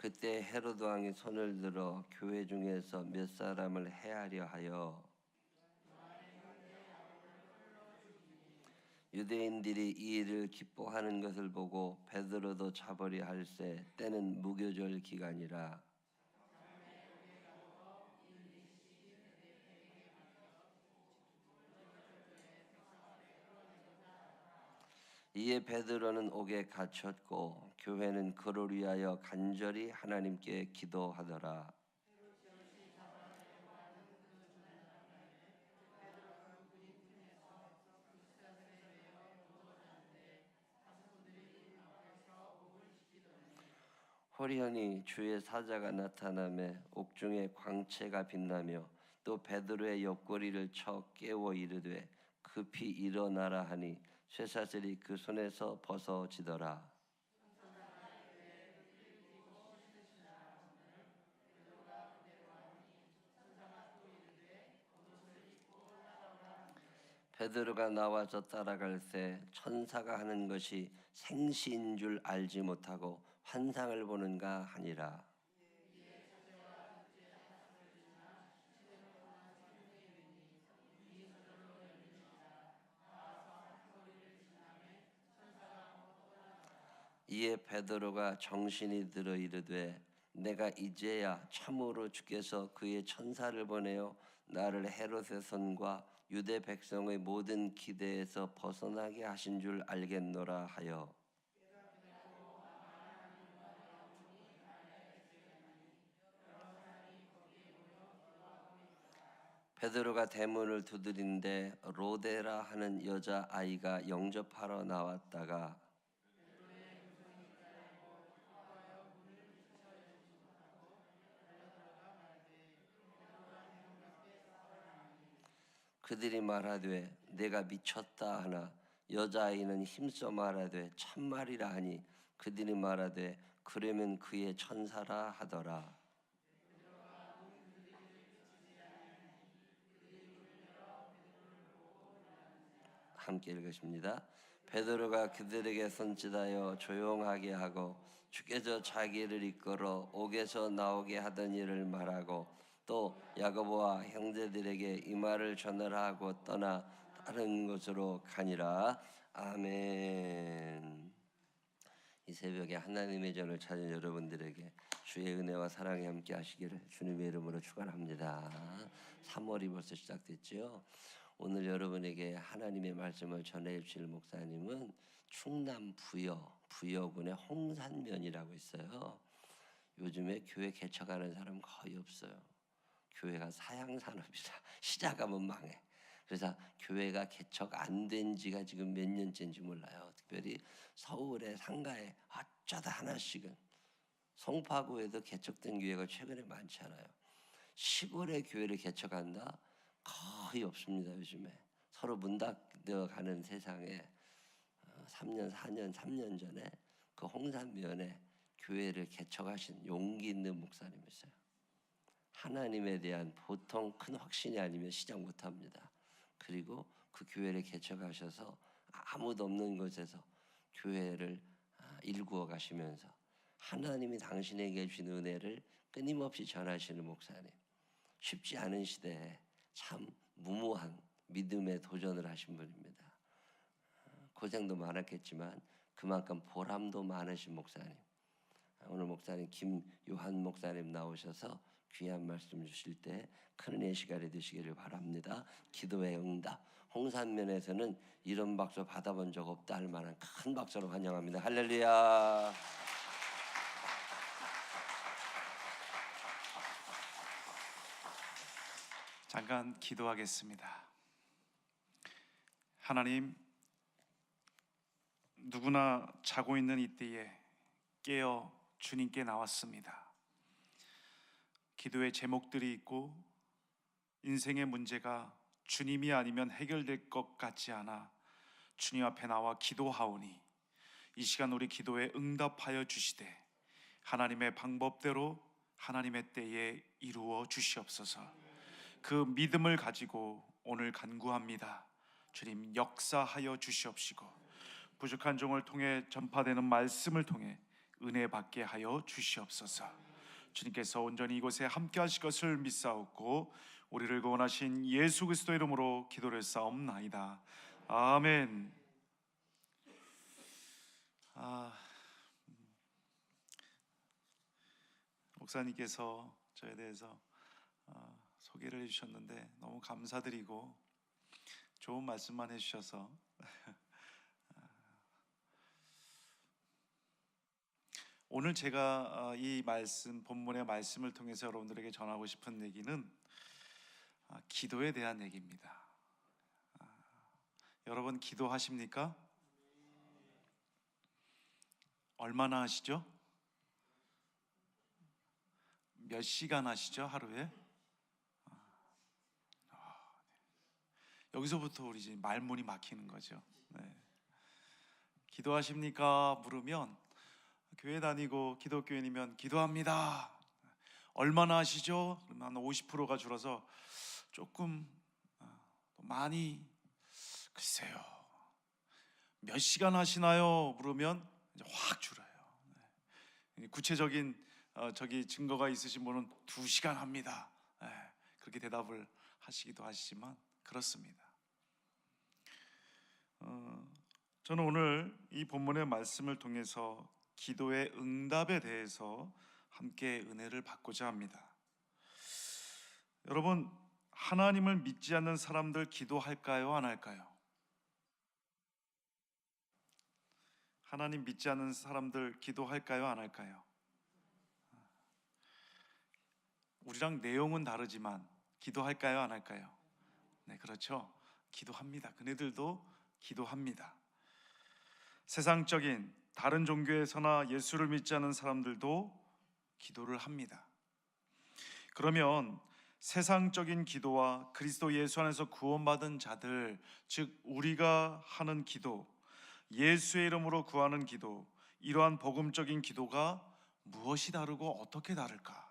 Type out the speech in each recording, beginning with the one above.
그때 헤로드 왕이 손을 들어 교회 중에서 몇 사람을 해하려 하여 유대인들이 이 일을 기뻐하는 것을 보고 베드로도 잡으려 할세. 때는 무교절 기간이라. 이에 베드로는 옥에 갇혔고 교회는 그를 위하여 간절히 하나님께 기도하더라. 호련히 주의 사자가 나타나매 옥중에 광채가 빛나며 또 베드로의 옆구리를 쳐 깨워 이르되 급히 일어나라 하니 쇠사슬이 그 손에서 벗어지더라. 베드로가 나와서 따라갈새 천사가 하는 것이 생시인 줄 알지 못하고 환상을 보는가 하니라. 이에 베드로가 정신이 들어 이르되 내가 이제야 참으로 주께서 그의 천사를 보내어 나를 헤롯의 손과 유대 백성의 모든 기대에서 벗어나게 하신 줄 알겠노라 하여 베드로가 대문을 두드린데 로데라 하는 여자 아이가 영접하러 나왔다가 그들이 말하되 내가 미쳤다 하나 여자아이는 힘써 말하되 참말이라 하니 그들이 말하되 그러면 그의 천사라 하더라. 함께 읽으십니다. 베드로가 그들에게 손짓하여 조용하게 하고 주께서 자기를 이끌어 옥에서 나오게 하던 일을 말하고 또 야고보와 형제들에게 이 말을 전하라고 떠나 다른 곳으로 가니라. 아멘. 이 새벽에 하나님의 전을 찾은 여러분들에게 주의 은혜와 사랑이 함께 하시기를 주님의 이름으로 축원합니다. 3월이 벌써 시작됐죠. 오늘 여러분에게 하나님의 말씀을 전해 주실 목사님은 충남 부여군의 홍산면이라고 있어요. 요즘에 교회 개척하는 사람 거의 없어요. 교회가 사양산업이라 시작하면 망해. 그래서 교회가 개척 안 된 지가 지금 몇 년째인지 몰라요. 특별히 서울의 상가에 어쩌다 하나씩은, 송파구에도 개척된 교회가 최근에 많지 않아요. 시골의 교회를 개척한다? 거의 없습니다. 요즘에 서로 문 닫아가는 세상에 3년 4년 3년 전에 그 홍산면에 교회를 개척하신 용기 있는 목사님이었어요. 하나님에 대한 보통 큰 확신이 아니면 시작 못합니다. 그리고 그 교회를 개척하셔서 아무도 없는 곳에서 교회를 일구어 가시면서 하나님이 당신에게 주신 은혜를 끊임없이 전하시는 목사님. 쉽지 않은 시대에 참 무모한 믿음에 도전을 하신 분입니다. 고생도 많았겠지만 그만큼 보람도 많으신 목사님. 오늘 목사님 김요한 목사님 나오셔서 귀한 말씀 주실 때 큰 은혜 시간이 되시기를 바랍니다. 기도의 응답. 홍산면에서는 이런 박수 받아본 적 없다 할 만한 큰 박수로 환영합니다. 할렐루야. 잠깐 기도하겠습니다. 하나님, 누구나 자고 있는 이때에 깨어 주님께 나왔습니다. 기도의 제목들이 있고 인생의 문제가 주님이 아니면 해결될 것 같지 않아 주님 앞에 나와 기도하오니 이 시간 우리 기도에 응답하여 주시되 하나님의 방법대로 하나님의 때에 이루어 주시옵소서. 그 믿음을 가지고 오늘 간구합니다. 주님 역사하여 주시옵시고 부족한 종을 통해 전파되는 말씀을 통해 은혜 받게 하여 주시옵소서. 주님께서 온전히 이곳에 함께 하실 것을 믿사옵고 우리를 구원하신 예수 그리스도 이름으로 기도를 싸움나이다. 아멘. 목사님께서 저에 대해서 소개를 해주셨는데 너무 감사드리고 좋은 말씀만 해주셔서 오늘 제가 이 말씀, 본문의 말씀을 통해서 여러분들에게 전하고 싶은 얘기는 기도에 대한 얘기입니다. 여러분 기도하십니까? 얼마나 하시죠? 몇 시간 하시죠? 하루에? 여기서부터 우리 이제 말문이 막히는 거죠. 네. 기도하십니까? 물으면 교회 다니고 기독교인이면 기도합니다. 얼마나 하시죠? 그러면 한 50%가 줄어서 조금 많이 글쎄요. 몇 시간 하시나요? 물으면 이제 확 줄어요. 구체적인 저기 증거가 있으신 분은 2시간 합니다. 그렇게 대답을 하시기도 하시지만 그렇습니다. 저는 오늘 이 본문의 말씀을 통해서 기도의 응답에 대해서 함께 은혜를 받고자 합니다. 여러분, 하나님을 믿지 않는 사람들 기도할까요? 안 할까요? 하나님 믿지 않는 사람들 기도할까요? 안 할까요? 우리랑 내용은 다르지만 기도할까요? 안 할까요? 네, 그렇죠. 기도합니다. 그네들도 기도합니다. 세상적인 다른 종교에서나 예수를 믿지 않는 사람들도 기도를 합니다. 그러면 세상적인 기도와 그리스도 예수 안에서 구원받은 자들, 즉 우리가 하는 기도, 예수의 이름으로 구하는 기도, 이러한 복음적인 기도가 무엇이 다르고 어떻게 다를까?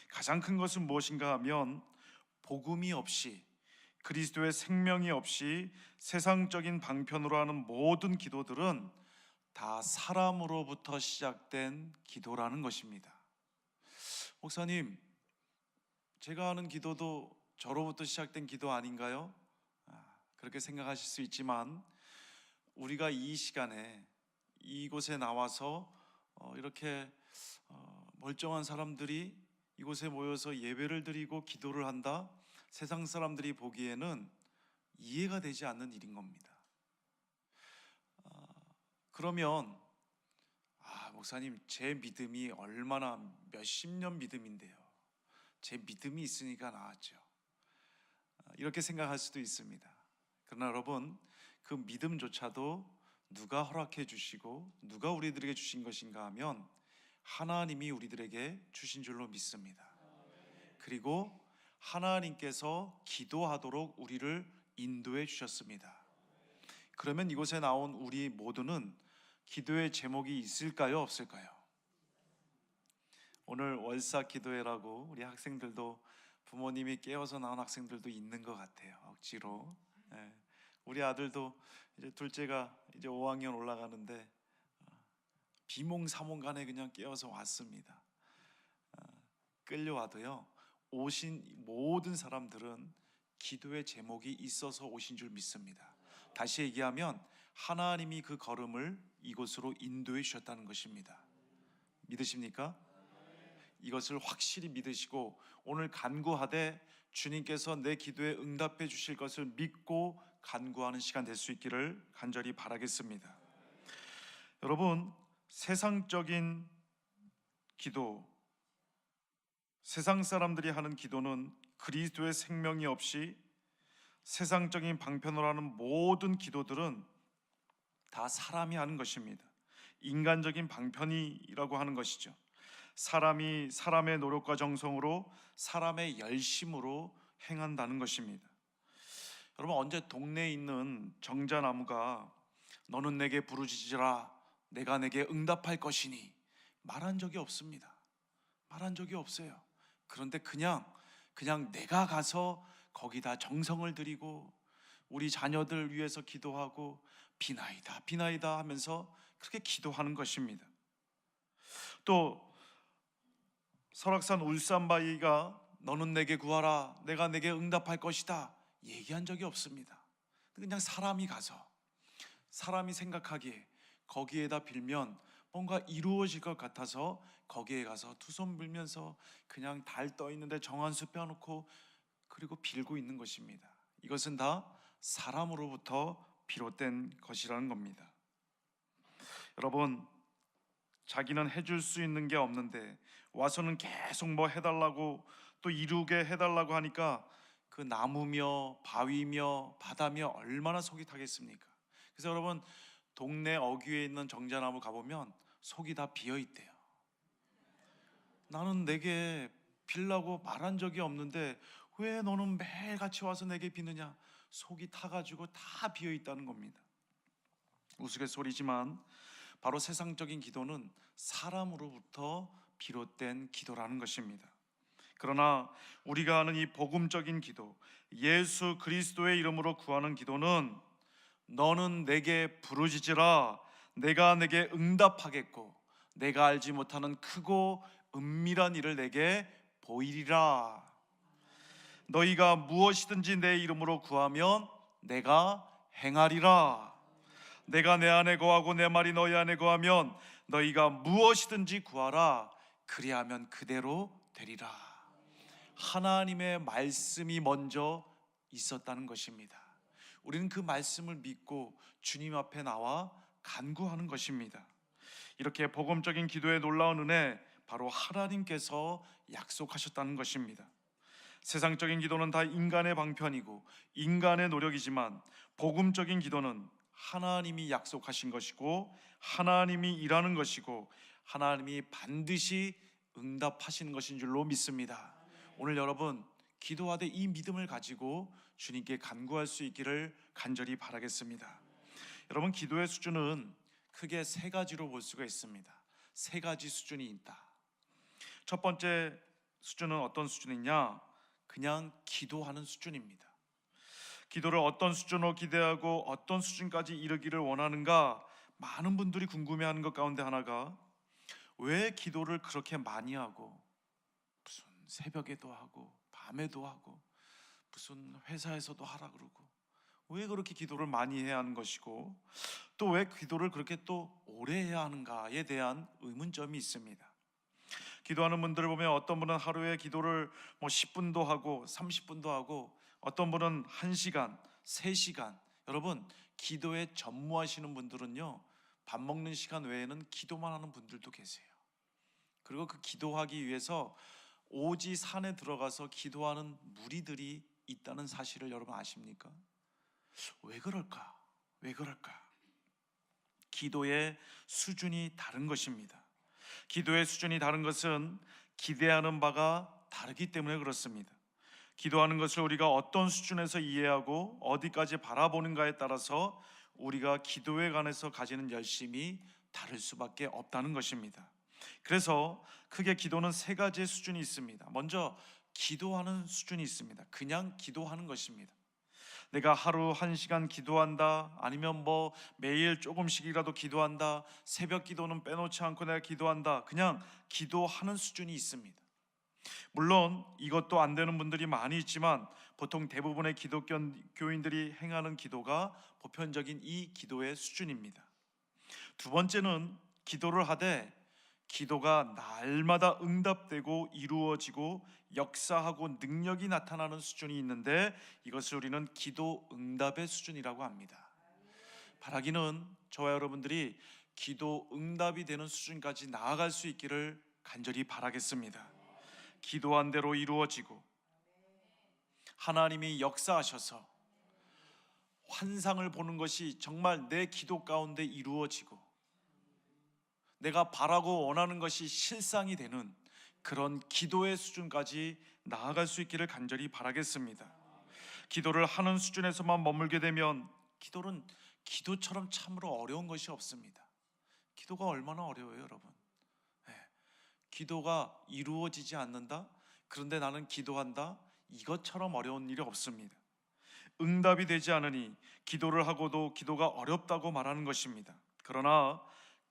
가장 큰 것은 무엇인가 하면 복음이 없이, 그리스도의 생명이 없이 세상적인 방편으로 하는 모든 기도들은 다 사람으로부터 시작된 기도라는 것입니다. 목사님, 제가 하는 기도도 저로부터 시작된 기도 아닌가요? 그렇게 생각하실 수 있지만 우리가 이 시간에 이곳에 나와서 이렇게 멀쩡한 사람들이 이곳에 모여서 예배를 드리고 기도를 한다? 세상 사람들이 보기에는 이해가 되지 않는 일인 겁니다. 그러면 목사님, 제 믿음이 얼마나 몇십 년 믿음인데요, 제 믿음이 있으니까 나왔죠, 이렇게 생각할 수도 있습니다. 그러나 여러분, 그 믿음조차도 누가 허락해 주시고 누가 우리들에게 주신 것인가 하면 하나님이 우리들에게 주신 줄로 믿습니다. 그리고 하나님께서 기도하도록 우리를 인도해 주셨습니다. 그러면 이곳에 나온 우리 모두는 기도의 제목이 있을까요? 없을까요? 오늘 월사 기도회라고 우리 학생들도, 부모님이 깨워서 나온 학생들도 있는 것 같아요. 억지로. 우리 아들도 이제 둘째가 이제 5학년 올라가는데 비몽사몽간에 그냥 깨워서 왔습니다. 끌려와도요, 오신 모든 사람들은 기도의 제목이 있어서 오신 줄 믿습니다. 다시 얘기하면 하나님이 그 걸음을 이곳으로 인도해 주셨다는 것입니다. 믿으십니까? 이것을 확실히 믿으시고 오늘 간구하되 주님께서 내 기도에 응답해 주실 것을 믿고 간구하는 시간 될 수 있기를 간절히 바라겠습니다. 여러분, 세상적인 기도, 세상 사람들이 하는 기도는 그리스도의 생명이 없이 세상적인 방편으로 하는 모든 기도들은 다 사람이 하는 것입니다. 인간적인 방편이라고 하는 것이죠. 사람이 사람의 노력과 정성으로, 사람의 열심으로 행한다는 것입니다. 여러분, 언제 동네에 있는 정자나무가 너는 내게 부르짖으라 내가 내게 응답할 것이니 말한 적이 없습니다. 말한 적이 없어요. 그런데 그냥 내가 가서 거기다 정성을 들이고 우리 자녀들 위해서 기도하고 비나이다 하면서 그렇게 기도하는 것입니다. 또 설악산 울산바위가 너는 내게 구하라, 내가 내게 응답할 것이다 얘기한 적이 없습니다. 그냥 사람이 가서 사람이 생각하기에 거기에다 빌면 뭔가 이루어질 것 같아서 거기에 가서 두 손 빌면서 그냥 달 떠 있는데 정한수 펴놓고 그리고 빌고 있는 것입니다. 이것은 다 사람으로부터 비롯된 것이라는 겁니다. 여러분, 자기는 해줄 수 있는 게 없는데 와서는 계속 뭐 해달라고 또 이루게 해달라고 하니까 그 나무며 바위며 바다며 얼마나 속이 타겠습니까? 그래서 여러분, 동네 어귀에 있는 정자나무 가보면 속이 다 비어있대요. 나는 내게 빌라고 말한 적이 없는데 왜 너는 매일같이 와서 내게 비느냐? 속이 타가지고 다 비어있다는 겁니다. 우스갯소리지만 바로 세상적인 기도는 사람으로부터 비롯된 기도라는 것입니다. 그러나 우리가 아는 이 복음적인 기도, 예수 그리스도의 이름으로 구하는 기도는 너는 내게 부르짖으라 내가 내게 응답하겠고 내가 알지 못하는 크고 은밀한 일을 내게 보이리라. 너희가 무엇이든지 내 이름으로 구하면 내가 행하리라. 내가 내 안에 거하고 내 말이 너희 안에 거하면 너희가 무엇이든지 구하라. 그리하면 그대로 되리라. 하나님의 말씀이 먼저 있었다는 것입니다. 우리는 그 말씀을 믿고 주님 앞에 나와 간구하는 것입니다. 이렇게 복음적인 기도의 놀라운 은혜, 바로 하나님께서 약속하셨다는 것입니다. 세상적인 기도는 다 인간의 방편이고 인간의 노력이지만 복음적인 기도는 하나님이 약속하신 것이고 하나님이 일하는 것이고 하나님이 반드시 응답하시는 것인 줄로 믿습니다. 오늘 여러분, 기도하되 이 믿음을 가지고 주님께 간구할 수 있기를 간절히 바라겠습니다. 여러분, 기도의 수준은 크게 세 가지로 볼 수가 있습니다. 세 가지 수준이 있다. 첫 번째 수준은 어떤 수준이냐? 그냥 기도하는 수준입니다. 기도를 어떤 수준으로 기대하고 어떤 수준까지 이르기를 원하는가? 많은 분들이 궁금해하는 것 가운데 하나가, 왜 기도를 그렇게 많이 하고 무슨 새벽에도 하고 밤에도 하고 무슨 회사에서도 하라 그러고 왜 그렇게 기도를 많이 해야 하는 것이고 또 왜 기도를 그렇게 또 오래 해야 하는가에 대한 의문점이 있습니다. 기도하는 분들을 보면 어떤 분은 하루에 기도를 10분도 하고 30분도 하고 어떤 분은 1시간, 3시간. 여러분, 기도에 전무하시는 분들은요, 밥 먹는 시간 외에는 기도만 하는 분들도 계세요. 그리고 그 기도하기 위해서 오지 산에 들어가서 기도하는 무리들이 있다는 사실을 여러분 아십니까? 왜 그럴까? 왜 그럴까? 기도의 수준이 다른 것입니다. 기도의 수준이 다른 것은 기대하는 바가 다르기 때문에 그렇습니다. 기도하는 것을 우리가 어떤 수준에서 이해하고 어디까지 바라보는가에 따라서 우리가 기도에 관해서 가지는 열심이 다를 수밖에 없다는 것입니다. 그래서 크게 기도는 세 가지의 수준이 있습니다. 먼저 기도하는 수준이 있습니다. 그냥 기도하는 것입니다. 내가 하루 1시간 기도한다, 아니면 매일 조금씩이라도 기도한다, 새벽 기도는 빼놓지 않고 내가 기도한다, 그냥 기도하는 수준이 있습니다. 물론 이것도 안 되는 분들이 많이 있지만 보통 대부분의 기독교인들이 행하는 기도가 보편적인 이 기도의 수준입니다. 두 번째는 기도를 하되 기도가 날마다 응답되고 이루어지고 역사하고 능력이 나타나는 수준이 있는데 이것을 우리는 기도 응답의 수준이라고 합니다. 바라기는 저와 여러분들이 기도 응답이 되는 수준까지 나아갈 수 있기를 간절히 바라겠습니다. 기도한 대로 이루어지고 하나님이 역사하셔서 환상을 보는 것이 정말 내 기도 가운데 이루어지고 내가 바라고 원하는 것이 실상이 되는 그런 기도의 수준까지 나아갈 수 있기를 간절히 바라겠습니다. 기도를 하는 수준에서만 머물게 되면 기도는 기도처럼 참으로 어려운 것이 없습니다. 기도가 얼마나 어려워요, 여러분? 기도가 이루어지지 않는다? 그런데 나는 기도한다? 이것처럼 어려운 일이 없습니다. 응답이 되지 않으니 기도를 하고도 기도가 어렵다고 말하는 것입니다. 그러나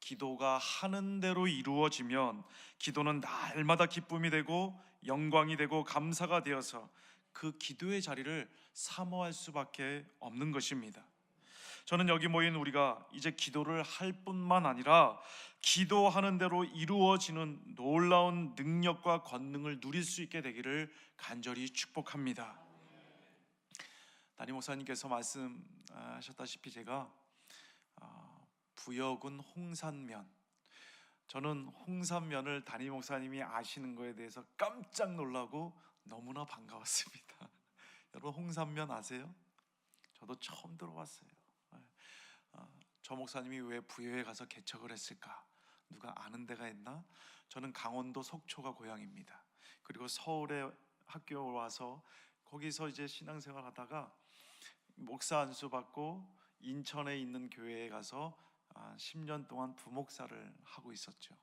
기도가 하는 대로 이루어지면 기도는 날마다 기쁨이 되고 영광이 되고 감사가 되어서 그 기도의 자리를 사모할 수밖에 없는 것입니다. 저는 여기 모인 우리가 이제 기도를 할 뿐만 아니라 기도하는 대로 이루어지는 놀라운 능력과 권능을 누릴 수 있게 되기를 간절히 축복합니다. 담임 목사님께서 말씀하셨다시피 제가 부여군 홍산면, 저는 홍산면을 담임 목사님이 아시는 거에 대해서 깜짝 놀라고 너무나 반가웠습니다. 여러분 홍산면 아세요? 저도 처음 들어봤어요. 저 목사님이 왜 부여에 가서 개척을 했을까? 누가 아는 데가 있나? 저는 강원도 속초가 고향입니다. 그리고 서울에 학교 와서 거기서 이제 신앙생활 하다가 목사 안수 받고 인천에 있는 교회에 가서 10년 동안 부목사를 하고 있었죠.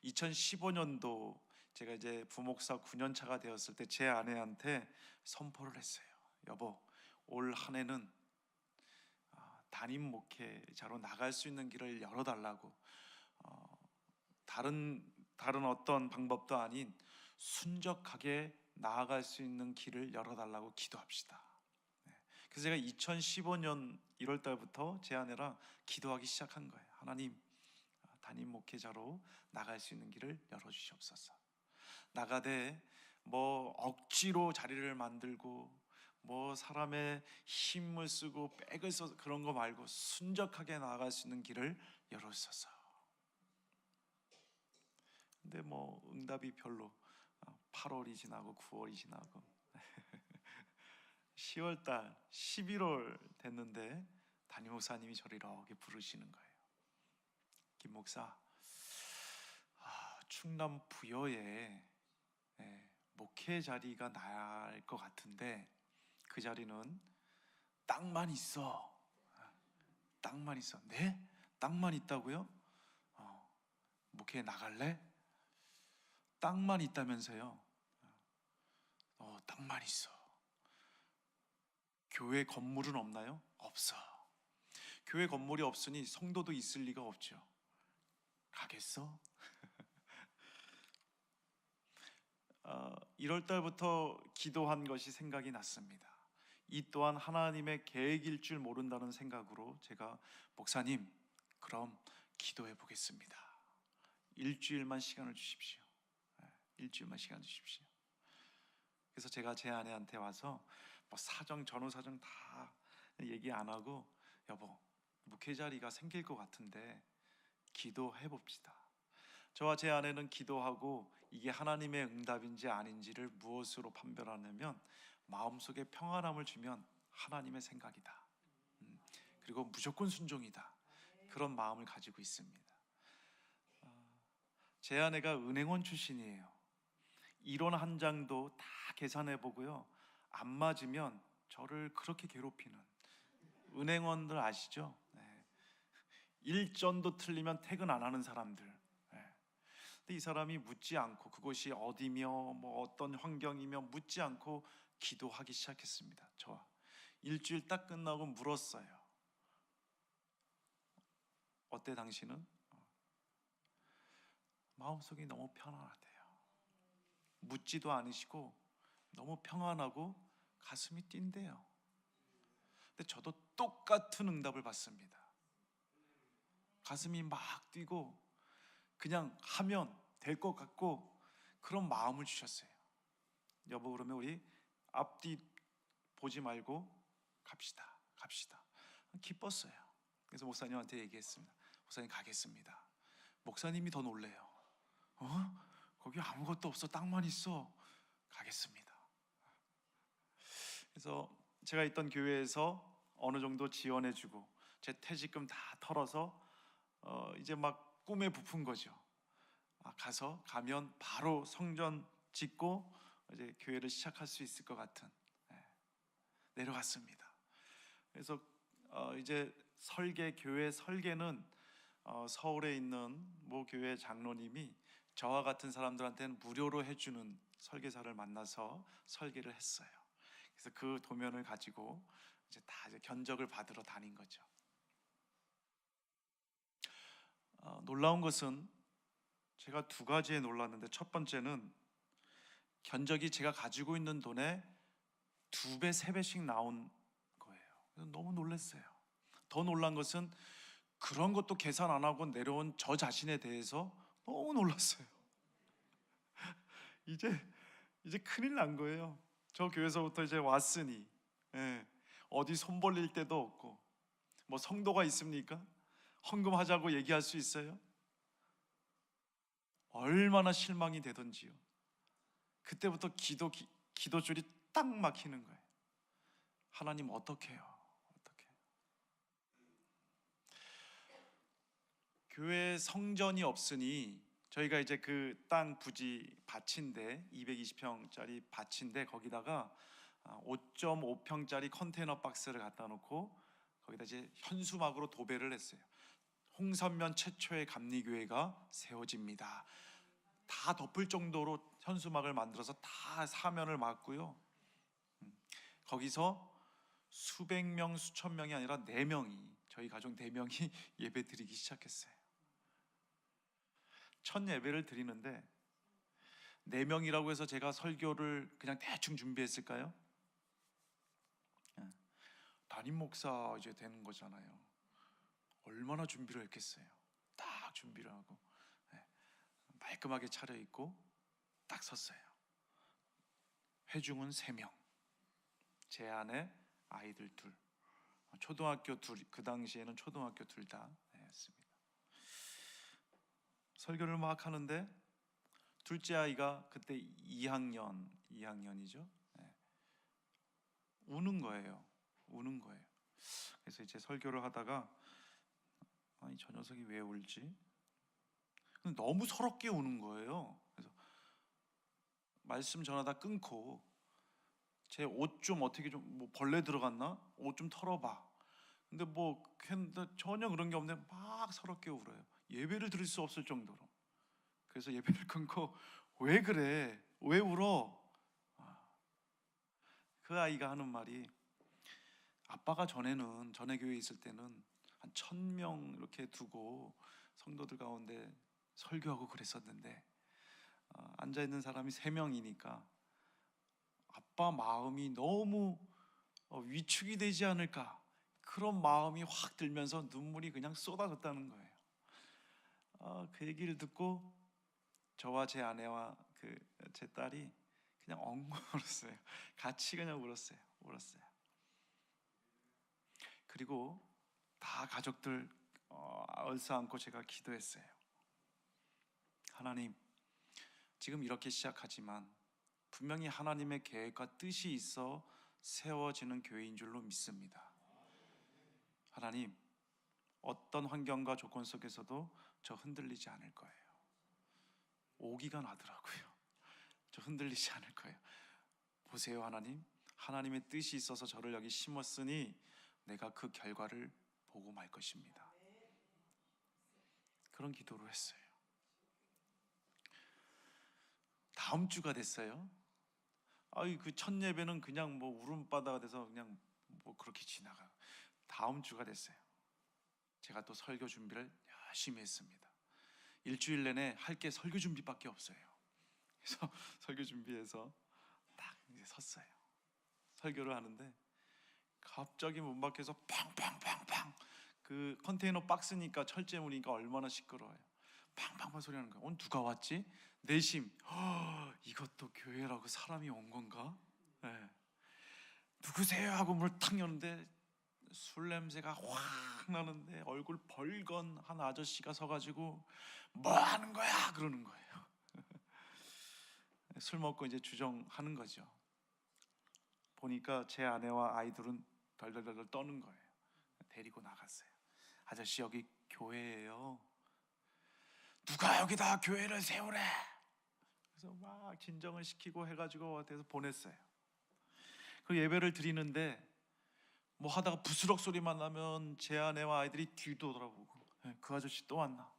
2015년도 제가 이제 부목사 9년 차가 되었을 때 제 아내한테 선포를 했어요. 여보, 올 한 해는 담임 목회자로 나갈 수 있는 길을 열어달라고. 다른 어떤 방법도 아닌 순적하게 나아갈 수 있는 길을 열어달라고 기도합시다. 그래서 제가 2015년 1월 달부터 제 아내랑 기도하기 시작한 거예요. 하나님, 담임 목회자로 나갈 수 있는 길을 열어주시옵소서. 나가되 뭐 억지로 자리를 만들고 뭐 사람의 힘을 쓰고 백을 써서 그런 거 말고 순적하게 나아갈 수 있는 길을 열어주소서. 근데 뭐 응답이 별로. 8월이 지나고 9월이 지나고 10월 달 11월 됐는데 담임 목사님이 저를 이렇게 부르시는 거예요. 김 목사, 충남 부여에 목회 자리가 날 것 같은데 그 자리는 땅만 있어. 땅만 있어. 네? 땅만 있다고요? 목회에 나갈래? 땅만 있다면서요? 땅만 있어. 교회 건물은 없나요? 없어. 교회 건물이 없으니 성도도 있을 리가 없죠. 가겠어? 1월 달부터 기도한 것이 생각이 났습니다. 이 또한 하나님의 계획일 줄 모른다는 생각으로 제가 목사님, 그럼 기도해 보겠습니다. 일주일만 시간을 주십시오. 일주일만 시간 주십시오. 그래서 제가 제 아내한테 와서 뭐 사정 전후 사정 다 얘기 안 하고 여보, 목회 자리가 생길 것 같은데 기도해 봅시다. 저와 제 아내는 기도하고 이게 하나님의 응답인지 아닌지를 무엇으로 판별하냐면 마음속에 평안함을 주면 하나님의 생각이다. 그리고 무조건 순종이다. 그런 마음을 가지고 있습니다. 제 아내가 은행원 출신이에요. 이론 한 장도 다 계산해 보고요. 안 맞으면 저를 그렇게 괴롭히는 은행원들 아시죠? 일전도 틀리면 퇴근 안 하는 사람들. 근데 이 사람이 묻지 않고 그곳이 어디며 뭐 어떤 환경이며 묻지 않고 기도하기 시작했습니다. 저와 일주일 딱 끝나고 물었어요. 어때 당신은? 마음속이 너무 편안하대요. 묻지도 않으시고 너무 평안하고 가슴이 뛴대요. 근데 저도 똑같은 응답을 받습니다. 가슴이 막 뛰고 그냥 하면 될 것 같고 그런 마음을 주셨어요. 여보, 그러면 우리 앞뒤 보지 말고 갑시다. 기뻤어요. 그래서 목사님한테 얘기했습니다. 목사님 가겠습니다. 목사님이 더 놀래요. 거기 아무것도 없어. 땅만 있어. 가겠습니다. 그래서 제가 있던 교회에서 어느 정도 지원해주고 제 퇴직금 다 털어서 이제 막 꿈에 부푼 거죠. 가면 바로 성전 짓고 이제 교회를 시작할 수 있을 것 같은. 내려갔습니다. 그래서 이제 교회 설계는 서울에 있는 모 교회 장로님이 저와 같은 사람들한테는 무료로 해주는 설계사를 만나서 설계를 했어요. 그래서 그 도면을 가지고 이제 다 견적을 받으러 다닌 거죠. 놀라운 것은 제가 두 가지에 놀랐는데, 첫 번째는 견적이 제가 가지고 있는 돈의 2배, 3배씩 나온 거예요. 그래서 너무 놀랐어요. 더 놀란 것은 그런 것도 계산 안 하고 내려온 저 자신에 대해서 너무 놀랐어요. 이제 큰일 난 거예요. 저 교회에서부터 이제 왔으니, 예, 어디 손 벌릴 데도 없고, 뭐 성도가 있습니까? 헌금하자고 얘기할 수 있어요? 얼마나 실망이 되던지요. 그때부터 기도줄이 딱 막히는 거예요. 하나님 어떻게 해요? 어떻게? 교회 성전이 없으니 저희가 이제 그 땅 부지 밭인데, 220평짜리 밭인데 거기다가 5.5평짜리 컨테이너 박스를 갖다 놓고 거기다 이제 현수막으로 도배를 했어요. 홍선면 최초의 감리교회가 세워집니다. 다 덮을 정도로 현수막을 만들어서 다 사면을 막고요. 거기서 수백 명, 수천 명이 아니라 4명이, 저희 가족 4명이 예배 드리기 시작했어요. 첫 예배를 드리는데 4명이라고 해서 제가 설교를 그냥 대충 준비했을까요? 담임 목사 이제 되는 거잖아요. 얼마나 준비를 했겠어요. 딱 준비를 하고 깔끔하게 차려입고 딱 섰어요. 회중은 3명, 제 아내, 아이들 2, 초등학교 2, 그 당시에는 초등학교 2 다 했습니다. 설교를 막 하는데 둘째 아이가 그때 2학년이죠. 우는 거예요. 그래서 이제 설교를 하다가, 아니 저 녀석이 왜 울지? 너무 서럽게 우는 거예요. 그래서 말씀 전하다 끊고, 제 옷 좀 어떻게 좀, 뭐 벌레 들어갔나? 옷 좀 털어봐. 근데 뭐 전혀 그런 게 없는데 막 서럽게 울어요. 예배를 드릴 수 없을 정도로. 그래서 예배를 끊고, 왜 그래? 왜 울어? 그 아이가 하는 말이, 아빠가 전에 교회에 있을 때는 한 1,000명 이렇게 두고 성도들 가운데 설교하고 그랬었는데 앉아있는 사람이 3명이니까 아빠 마음이 너무 위축이 되지 않을까, 그런 마음이 확 들면서 눈물이 그냥 쏟아졌다는 거예요. 그 얘기를 듣고 저와 제 아내와 제 딸이 그냥 엉엉 울었어요. 같이 그냥 울었어요. 그리고 다 가족들 얼싸안고 제가 기도했어요. 하나님, 지금 이렇게 시작하지만 분명히 하나님의 계획과 뜻이 있어 세워지는 교회인 줄로 믿습니다. 하나님, 어떤 환경과 조건 속에서도 저 흔들리지 않을 거예요. 오기가 나더라고요. 저 흔들리지 않을 거예요. 보세요 하나님, 하나님의 뜻이 있어서 저를 여기 심었으니 내가 그 결과를 보고 말 것입니다. 그런 기도를 했어요. 다음 주가 됐어요. 그 첫 예배는 그냥 뭐 울음바다가 돼서 그냥 뭐 그렇게 지나가. 다음 주가 됐어요. 제가 또 설교 준비를 열심히 했습니다. 일주일 내내 할 게 설교 준비밖에 없어요. 그래서 설교 준비해서 딱 이제 섰어요. 설교를 하는데 갑자기 문 밖에서 팡팡팡팡, 그 컨테이너 박스니까 철제문이니까 얼마나 시끄러워요. 팡팡팡 소리 나는 거예요. 오늘 누가 왔지? 내심, 이것도 교회라고 사람이 온 건가? 누구세요? 하고 문을 탁 여는데 술 냄새가 확 나는데 얼굴 벌건 한 아저씨가 서가지고 뭐 하는 거야? 그러는 거예요. 술 먹고 이제 주정하는 거죠. 보니까 제 아내와 아이들은 덜덜덜 떠는 거예요. 데리고 나갔어요. 아저씨, 여기 교회예요. 누가 여기다 교회를 세우래? 그래서 막 진정을 시키고 해가지고 돼서 보냈어요. 그 예배를 드리는데 뭐 하다가 부스럭 소리만 나면 제 아내와 아이들이 뒤도 돌아보고, 그 아저씨 또 왔나?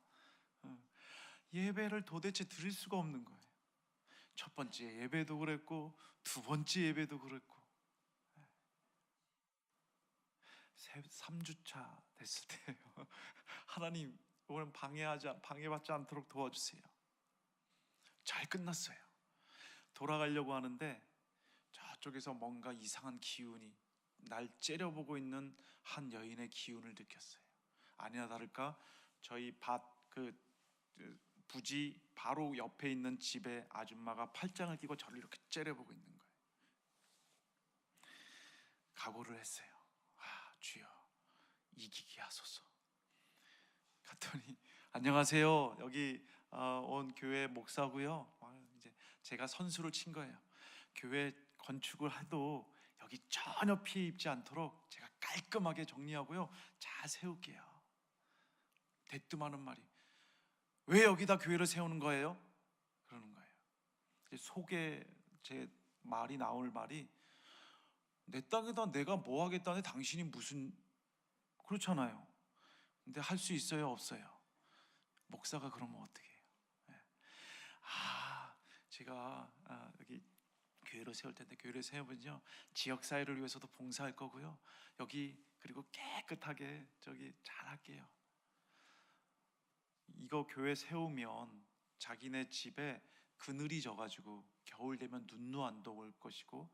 예배를 도대체 드릴 수가 없는 거예요. 첫 번째 예배도 그랬고 2번째 예배도 그랬고 3주차 됐을 때예요. 하나님, 이거는 방해받지 않도록 도와주세요. 잘 끝났어요. 돌아가려고 하는데 저쪽에서 뭔가 이상한 기운이, 날 째려보고 있는 한 여인의 기운을 느꼈어요. 아니나 다를까 저희 부지 바로 옆에 있는 집에 아줌마가 팔짱을 끼고 저를 이렇게 째려보고 있는 거예요. 각오를 했어요. 주여, 이기게 하소서. 갔더니 안녕하세요. 여기 온 교회 목사고요. 이제 제가 선수를 친 거예요. 교회 건축을 해도 여기 전혀 피해 입지 않도록 제가 깔끔하게 정리하고요, 잘 세울게요. 대뜸하는 말이, 왜 여기다 교회를 세우는 거예요? 그러는 거예요. 속에 제 말이 나올 말이, 내 땅에다 내가 뭐 하겠다는데 당신이 무슨, 그렇잖아요. 근데 할 수 있어요, 없어요? 목사가 그러면 어떻게 해요? 제가 여기 교회를 세울 텐데, 교회를 세우면요 지역 사회를 위해서도 봉사할 거고요, 여기 그리고 깨끗하게 저기 잘 할게요. 이거 교회 세우면 자기네 집에 그늘이 져가지고 겨울 되면 눈도 안 더울 것이고,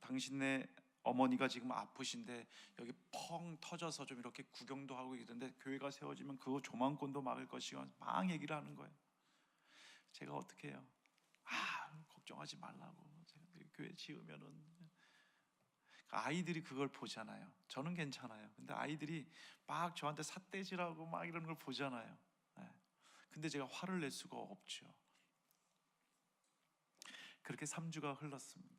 당신네 어머니가 지금 아프신데 여기 펑 터져서 좀 이렇게 구경도 하고 있는데 교회가 세워지면 그거 조망권도 막을 것이고 막 얘기를 하는 거예요. 제가 어떻게 해요? 걱정하지 말라고. 제가 교회 지으면은, 아이들이 그걸 보잖아요. 저는 괜찮아요. 근데 아이들이 막 저한테 삿대질하고 막 이런 걸 보잖아요. 근데 제가 화를 낼 수가 없죠. 그렇게 3주가 흘렀습니다.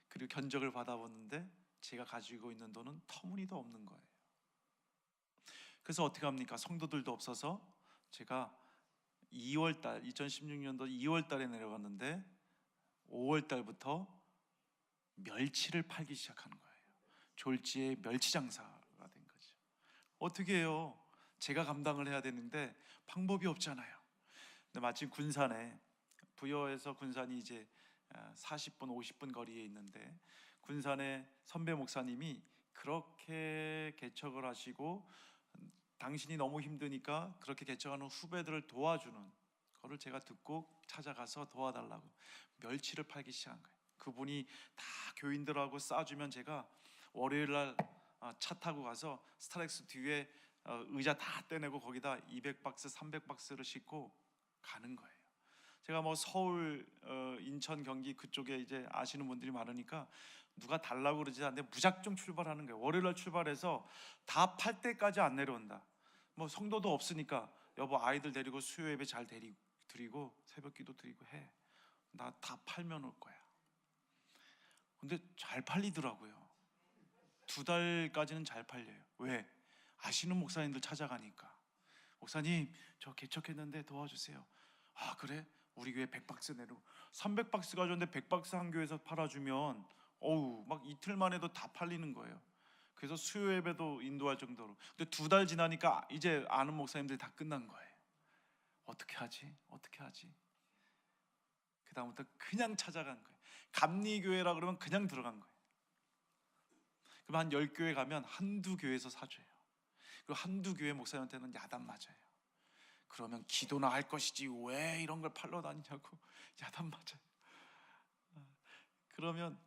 그리고 견적을 받아보는데 제가 가지고 있는 돈은 터무니도 없는 거예요. 그래서 어떻게 합니까? 성도들도 없어서 제가 2016년도 2월 달에 내려갔는데 5월 달부터 멸치를 팔기 시작하는 거예요. 졸지에 멸치 장사가 된 거죠. 어떻게 해요? 제가 감당을 해야 되는데 방법이 없잖아요. 근데 마침 군산에, 부여에서 군산이 이제 40분 50분 거리에 있는데, 군산의 선배 목사님이 그렇게 개척을 하시고 당신이 너무 힘드니까 그렇게 개척하는 후배들을 도와주는 거를 제가 듣고 찾아가서 도와달라고 멸치를 팔기 시작한 거예요. 그분이 다 교인들하고 싸주면 제가 월요일날 차 타고 가서 스타렉스 뒤에 의자 다 떼내고 거기다 200박스 300박스를 싣고 가는 거예요. 제가 뭐 서울, 인천, 경기 그쪽에 이제 아시는 분들이 많으니까 누가 달라고 그러지 않는데 무작정 출발하는 거예요. 월요일날 출발해서 다 팔 때까지 안 내려온다. 뭐 성도도 없으니까 여보 아이들 데리고 수요 예배 잘 드리고 새벽기도 드리고 해. 나 다 팔면 올 거야. 근데 잘 팔리더라고요. 2달까지는 잘 팔려요. 왜? 아시는 목사님들 찾아가니까. 목사님 저 개척했는데 도와주세요. 그래? 우리 교회 100박스 내고 300박스 가져왔는데 100박스 한 교회에서 팔아주면 막 이틀만 해도 다 팔리는 거예요. 그래서 수요 예배도 인도할 정도로. 근데 2달 지나니까 이제 아는 목사님들이 다 끝난 거예요. 어떻게 하지? 그 다음부터 그냥 찾아간 거예요. 감리교회라 그러면 그냥 들어간 거예요. 그럼 한 10교회 가면 한두 교회에서 사줘요. 그리고 한두 교회 목사님한테는 야단 맞아요. 그러면 기도나 할 것이지 왜 이런 걸 팔러 다니냐고 야단 맞아요. 그러면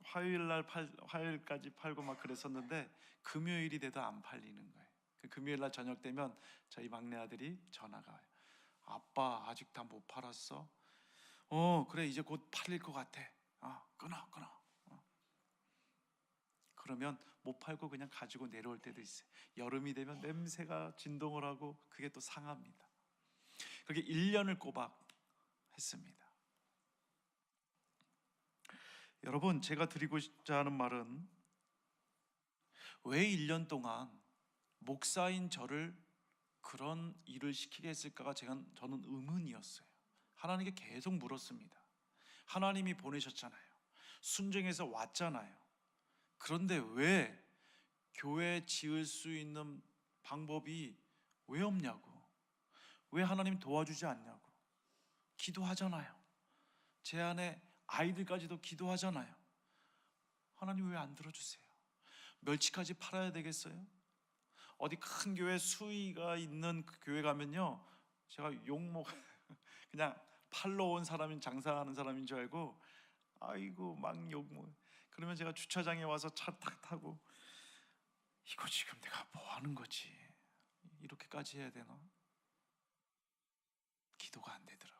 화요일까지 팔고 막 그랬었는데 금요일이 돼도 안 팔리는 거예요. 그 금요일날 저녁 되면 저희 막내 아들이 전화가 와요. 아빠 아직 다 못 팔았어? 그래 이제 곧 팔릴 것 같아. 끊어. 그러면 못 팔고 그냥 가지고 내려올 때도 있어요. 여름이 되면 냄새가 진동을 하고 그게 또 상합니다. 그렇게 1년을 꼬박 했습니다. 여러분, 제가 드리고자 하는 말은, 왜 1년 동안 목사인 저를 그런 일을 시키게 했을까가 저는 의문이었어요. 하나님께 계속 물었습니다. 하나님이 보내셨잖아요. 순종해서 왔잖아요. 그런데 왜 교회 지을 수 있는 방법이 왜 없냐고, 왜 하나님 도와주지 않냐고. 기도하잖아요. 제 안에 아이들까지도 기도하잖아요. 하나님 왜 안 들어주세요? 멸치까지 팔아야 되겠어요? 어디 큰 교회 수위가 있는 그 교회 가면요, 제가 욕먹 그냥 팔러 온 사람인, 장사하는 사람인 줄 알고 아이고 막 욕먹. 그러면 제가 주차장에 와서 차 탁 타고 이거 지금 내가 뭐 하는 거지? 이렇게까지 해야 되나? 기도가 안 되더라고요.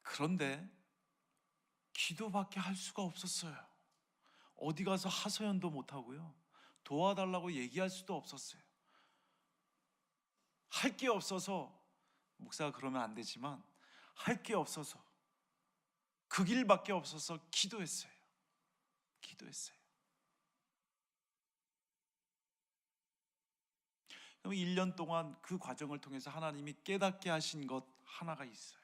그런데 기도밖에 할 수가 없었어요. 어디 가서 하소연도 못 하고요, 도와달라고 얘기할 수도 없었어요. 할 게 없어서, 목사가 그러면 안 되지만 할 게 없어서, 그 길밖에 없어서 기도했어요. 그럼 1년 동안 그 과정을 통해서 하나님이 깨닫게 하신 것 하나가 있어요.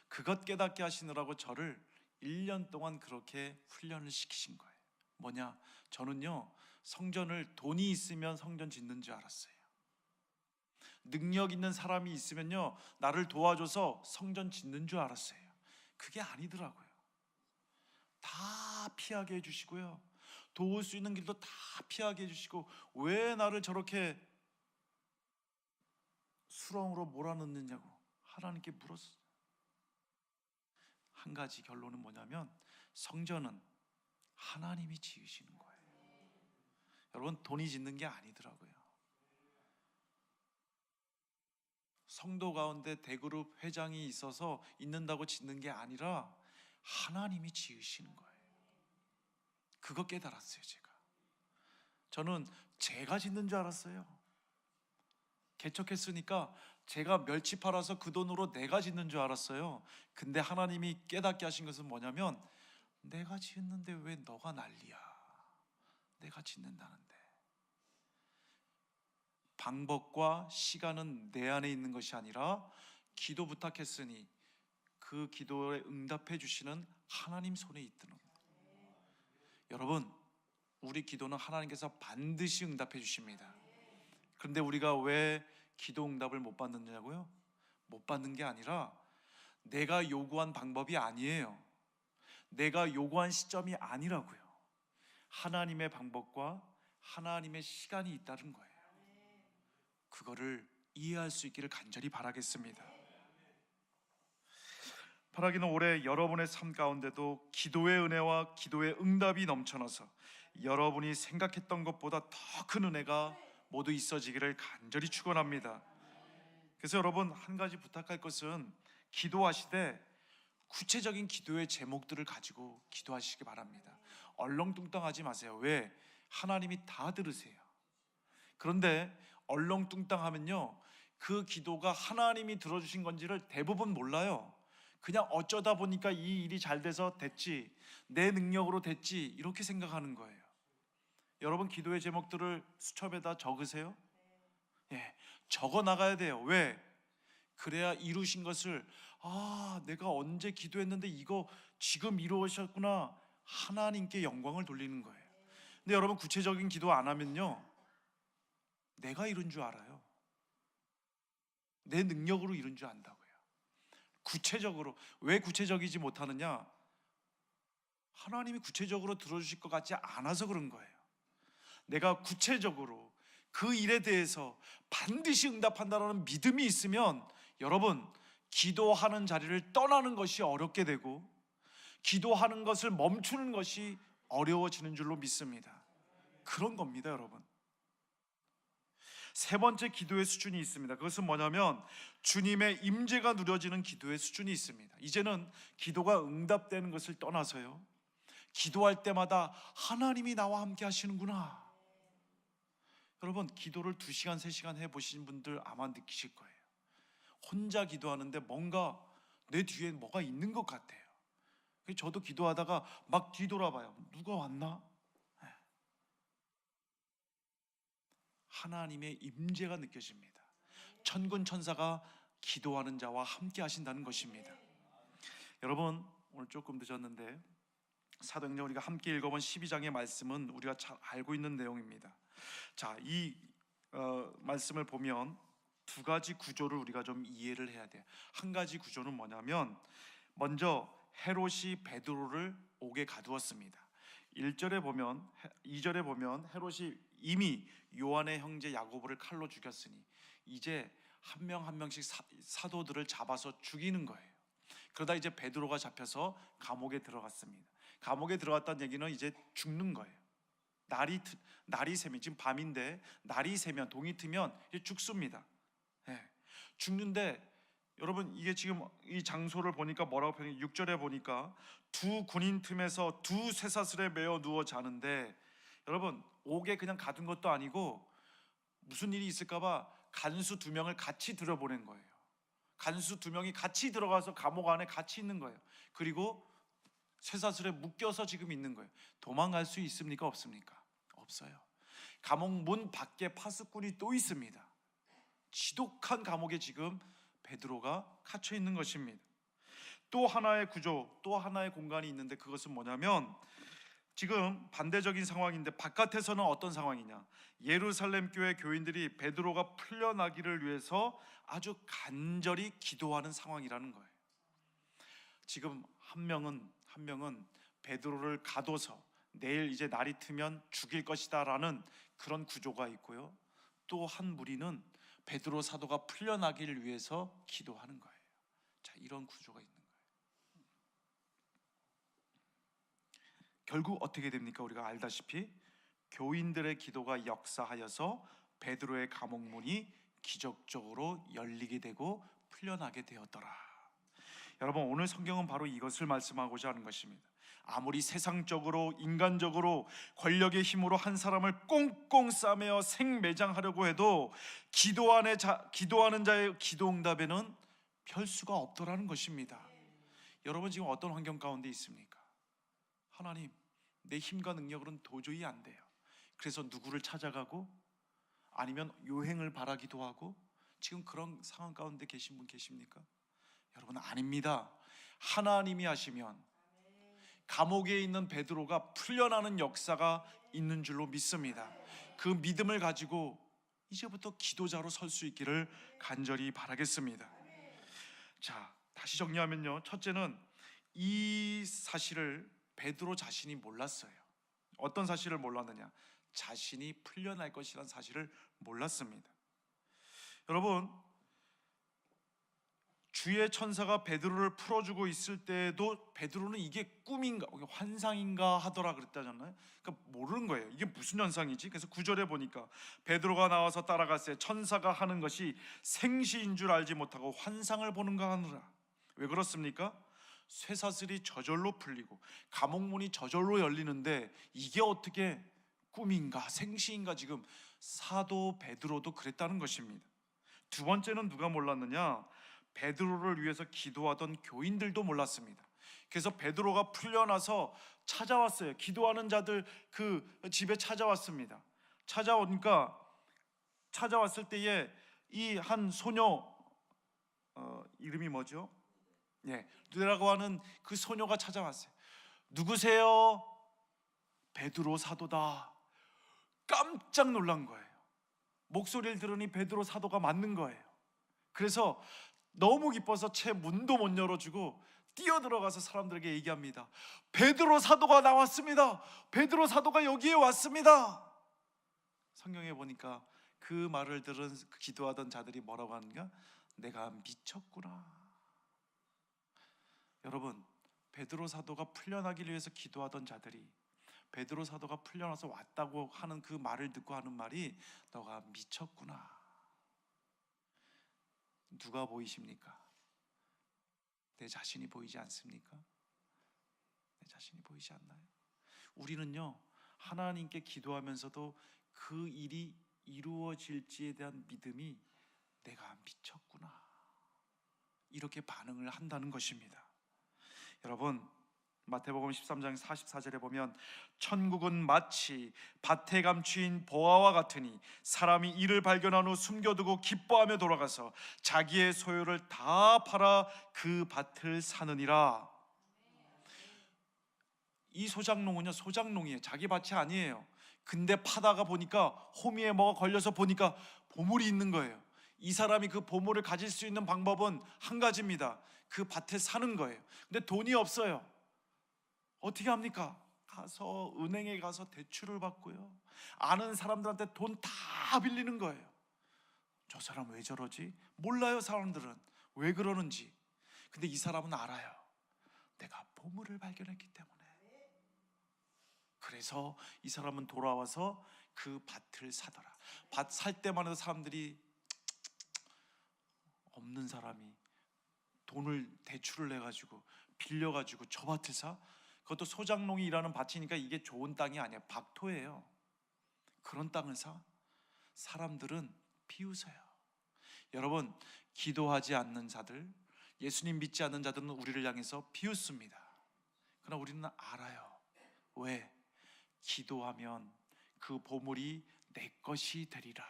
그것 깨닫게 하시느라고 저를 1년 동안 그렇게 훈련을 시키신 거예요. 뭐냐? 저는요, 성전을 돈이 있으면 성전 짓는 줄 알았어요. 능력 있는 사람이 있으면요, 나를 도와줘서 성전 짓는 줄 알았어요. 그게 아니더라고요. 다 피하게 해주시고요, 도울 수 있는 길도 다 피하게 해주시고, 왜 나를 저렇게 수렁으로 몰아넣느냐고 하나님께 물었어요. 한 가지 결론은 뭐냐면, 성전은 하나님이 지으시는 거예요. 여러분, 돈이 짓는 게 아니더라고요. 성도 가운데 대그룹 회장이 있어서 있는다고 짓는 게 아니라 하나님이 지으시는 거예요. 그거 깨달았어요. 저는 제가 짓는 줄 알았어요. 개척했으니까 제가 멸치 팔아서 그 돈으로 내가 짓는 줄 알았어요. 근데 하나님이 깨닫게 하신 것은 뭐냐면, 내가 짓는데 왜 너가 난리야? 내가 짓는다는데. 방법과 시간은 내 안에 있는 것이 아니라 기도 부탁했으니 그 기도에 응답해 주시는 하나님 손에 있다는 거예요. 여러분, 우리 기도는 하나님께서 반드시 응답해 주십니다. 그런데 우리가 왜 기도 응답을 못 받느냐고요? 못 받는 게 아니라 내가 요구한 방법이 아니에요. 내가 요구한 시점이 아니라고요. 하나님의 방법과 하나님의 시간이 있다는 거예요. 그거를 이해할 수 있기를 간절히 바라겠습니다. 바라기는 올해 여러분의 삶 가운데도 기도의 은혜와 기도의 응답이 넘쳐나서 여러분이 생각했던 것보다 더 큰 은혜가 모두 있어지기를 간절히 축원합니다. 그래서 여러분, 한 가지 부탁할 것은, 기도하시되 구체적인 기도의 제목들을 가지고 기도하시기 바랍니다. 얼렁뚱땅하지 마세요. 왜? 하나님이 다 들으세요. 그런데 얼렁뚱땅하면요, 그 기도가 하나님이 들어주신 건지를 대부분 몰라요. 그냥 어쩌다 보니까 이 일이 잘 돼서 됐지, 내 능력으로 됐지, 이렇게 생각하는 거예요. 여러분, 기도의 제목들을 수첩에다 적으세요. 적어 나가야 돼요. 왜? 그래야 이루신 것을, 내가 언제 기도했는데 이거 지금 이루셨구나, 하나님께 영광을 돌리는 거예요. 근데 여러분, 구체적인 기도 안 하면요, 내가 이룬 줄 알아요. 내 능력으로 이룬 줄 안다고요. 구체적으로. 왜 구체적이지 못하느냐? 하나님이 구체적으로 들어주실 것 같지 않아서 그런 거예요. 내가 구체적으로 그 일에 대해서 반드시 응답한다는 믿음이 있으면, 여러분, 기도하는 자리를 떠나는 것이 어렵게 되고 기도하는 것을 멈추는 것이 어려워지는 줄로 믿습니다. 그런 겁니다, 여러분. 세 번째 기도의 수준이 있습니다. 그것은 뭐냐면, 주님의 임재가 누려지는 기도의 수준이 있습니다. 이제는 기도가 응답되는 것을 떠나서요, 기도할 때마다 하나님이 나와 함께 하시는구나. 여러분, 기도를 2시간, 3시간 해보신 분들 아마 느끼실 거예요. 혼자 기도하는데 뭔가 내 뒤에 뭐가 있는 것 같아요. 저도 기도하다가 막 뒤돌아봐요. 누가 왔나? 하나님의 임재가 느껴집니다. 천군 천사가 기도하는 자와 함께 하신다는 것입니다. 여러분, 오늘 조금 늦었는데 사도행전 우리가 함께 읽어본 12장의 말씀은 우리가 잘 알고 있는 내용입니다. 자, 이 말씀을 보면 두 가지 구조를 우리가 좀 이해를 해야 돼요. 한 가지 구조는 뭐냐면, 먼저 헤롯이 베드로를 옥에 가두었습니다. 2절에 보면 헤롯이 이미 요한의 형제 야고보를 칼로 죽였으니 이제 한 명 한 명씩 사도들을 잡아서 죽이는 거예요. 그러다 이제 베드로가 잡혀서 감옥에 들어갔습니다. 감옥에 들어갔다는 얘기는 이제 죽는 거예요. 날이 새면, 지금 밤인데 날이 새면, 동이 트면 이제 죽습니다. 죽는데 여러분, 이게 지금 이 장소를 보니까 뭐라고 표현해? 6절에 보니까 두 군인 틈에서 두 쇠사슬에 매어 누워 자는데, 여러분 옥에 그냥 가둔 것도 아니고 무슨 일이 있을까봐 간수 2명을 같이 들여보낸 거예요. 간수 2명이 같이 들어가서 감옥 안에 같이 있는 거예요. 그리고 쇠사슬에 묶여서 지금 있는 거예요. 도망갈 수 있습니까? 없습니까? 없어요. 감옥 문 밖에 파수꾼이 또 있습니다. 지독한 감옥에 지금 베드로가 갇혀 있는 것입니다. 또 하나의 구조, 또 하나의 공간이 있는데, 그것은 뭐냐면 지금 반대적인 상황인데 바깥에서는 어떤 상황이냐? 예루살렘 교회 교인들이 베드로가 풀려나기를 위해서 아주 간절히 기도하는 상황이라는 거예요. 지금 한 명은 베드로를 가둬서 내일 이제 날이 트면 죽일 것이다 라는 그런 구조가 있고요, 또 한 무리는 베드로 사도가 풀려나기를 위해서 기도하는 거예요. 자, 이런 구조가 있는 거예요. 결국 어떻게 됩니까? 우리가 알다시피 교인들의 기도가 역사하여서 베드로의 감옥문이 기적적으로 열리게 되고 풀려나게 되었더라. 여러분, 오늘 성경은 바로 이것을 말씀하고자 하는 것입니다. 아무리 세상적으로 인간적으로 권력의 힘으로 한 사람을 꽁꽁 싸매어 생매장하려고 해도 기도하는 자의 기도응답에는 별 수가 없더라는 것입니다. 여러분, 지금 어떤 환경 가운데 있습니까? 하나님, 내 힘과 능력으로는 도저히 안 돼요. 그래서 누구를 찾아가고 아니면 요행을 바라기도 하고, 지금 그런 상황 가운데 계신 분 계십니까? 여러분, 아닙니다. 하나님이 하시면 감옥에 있는 베드로가 풀려나는 역사가 있는 줄로 믿습니다. 그 믿음을 가지고 이제부터 기도자로 설 수 있기를 간절히 바라겠습니다. 자, 다시 정리하면요, 첫째는 이 사실을 베드로 자신이 몰랐어요. 어떤 사실을 몰랐느냐? 자신이 풀려날 것이라는 사실을 몰랐습니다. 여러분, 주의 천사가 베드로를 풀어주고 있을 때도 베드로는 이게 꿈인가 환상인가 하더라 그랬다잖아요. 그러니까 모르는 거예요. 이게 무슨 현상이지? 그래서 9절에 보니까 베드로가 나와서 따라갔을 때 천사가 하는 것이 생시인 줄 알지 못하고 환상을 보는가 하느라. 왜 그렇습니까? 쇠사슬이 저절로 풀리고 감옥문이 저절로 열리는데 이게 어떻게 꿈인가 생시인가? 지금 사도 베드로도 그랬다는 것입니다. 두 번째는 누가 몰랐느냐? 베드로를 위해서 기도하던 교인들도 몰랐습니다. 그래서 베드로가 풀려나서 찾아왔어요. 기도하는 자들 그 집에 찾아왔습니다. 찾아왔을 때에 이 한 소녀, 이름이 뭐죠? 누라고 하는 그 소녀가 찾아왔어요. 누구세요? 베드로 사도다. 깜짝 놀란 거예요. 목소리를 들으니 베드로 사도가 맞는 거예요. 그래서 너무 기뻐서 채 문도 못 열어주고 뛰어들어가서 사람들에게 얘기합니다. 베드로 사도가 나왔습니다. 베드로 사도가 여기에 왔습니다. 성경에 보니까 그 말을 들은 기도하던 자들이 뭐라고 하는가? 내가 미쳤구나. 여러분, 베드로 사도가 풀려나기를 위해서 기도하던 자들이 베드로 사도가 풀려나서 왔다고 하는 그 말을 듣고 하는 말이 너가 미쳤구나. 누가 보이십니까? 내 자신이 보이지 않습니까? 내 자신이 보이지 않나요? 우리는요, 하나님께 기도하면서도 그 일이 이루어질지에 대한 믿음이 내가 미쳤구나, 이렇게 반응을 한다는 것입니다. 여러분, 마태복음 13장 44절에 보면 천국은 마치 밭에 감추인 보화와 같으니 사람이 이를 발견한 후 숨겨두고 기뻐하며 돌아가서 자기의 소유를 다 팔아 그 밭을 사느니라. 이 소작농은요, 소작농이에요. 자기 밭이 아니에요. 근데 파다가 보니까 호미에 뭐가 걸려서 보니까 보물이 있는 거예요. 이 사람이 그 보물을 가질 수 있는 방법은 한 가지입니다. 그 밭에 사는 거예요. 근데 돈이 없어요. 어떻게 합니까? 가서 은행에 가서 대출을 받고요, 아는 사람들한테 돈 다 빌리는 거예요. 저 사람 왜 저러지? 몰라요. 사람들은 왜 그러는지. 근데 이 사람은 알아요. 내가 보물을 발견했기 때문에. 그래서 이 사람은 돌아와서 그 밭을 사더라. 밭 살 때만 해도 사람들이, 없는 사람이 돈을 대출을 내가지고 빌려가지고 저 밭을 사? 그것도 소장농이 일하는 밭이니까 이게 좋은 땅이 아니야. 박토예요. 그런 땅을 사? 사람들은 비웃어요. 여러분, 기도하지 않는 자들, 예수님 믿지 않는 자들은 우리를 향해서 비웃습니다. 그러나 우리는 알아요. 왜? 기도하면 그 보물이 내 것이 되리라.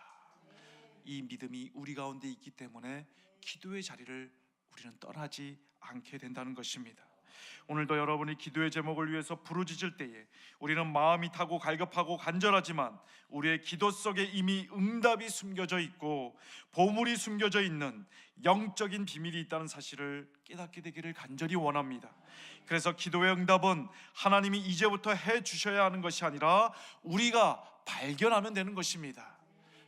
이 믿음이 우리 가운데 있기 때문에 기도의 자리를 우리는 떠나지 않게 된다는 것입니다. 오늘도 여러분이 기도의 제목을 위해서 부르짖을 때에 우리는 마음이 타고 갈급하고 간절하지만 우리의 기도 속에 이미 응답이 숨겨져 있고 보물이 숨겨져 있는 영적인 비밀이 있다는 사실을 깨닫게 되기를 간절히 원합니다. 그래서 기도의 응답은 하나님이 이제부터 해 주셔야 하는 것이 아니라 우리가 발견하면 되는 것입니다.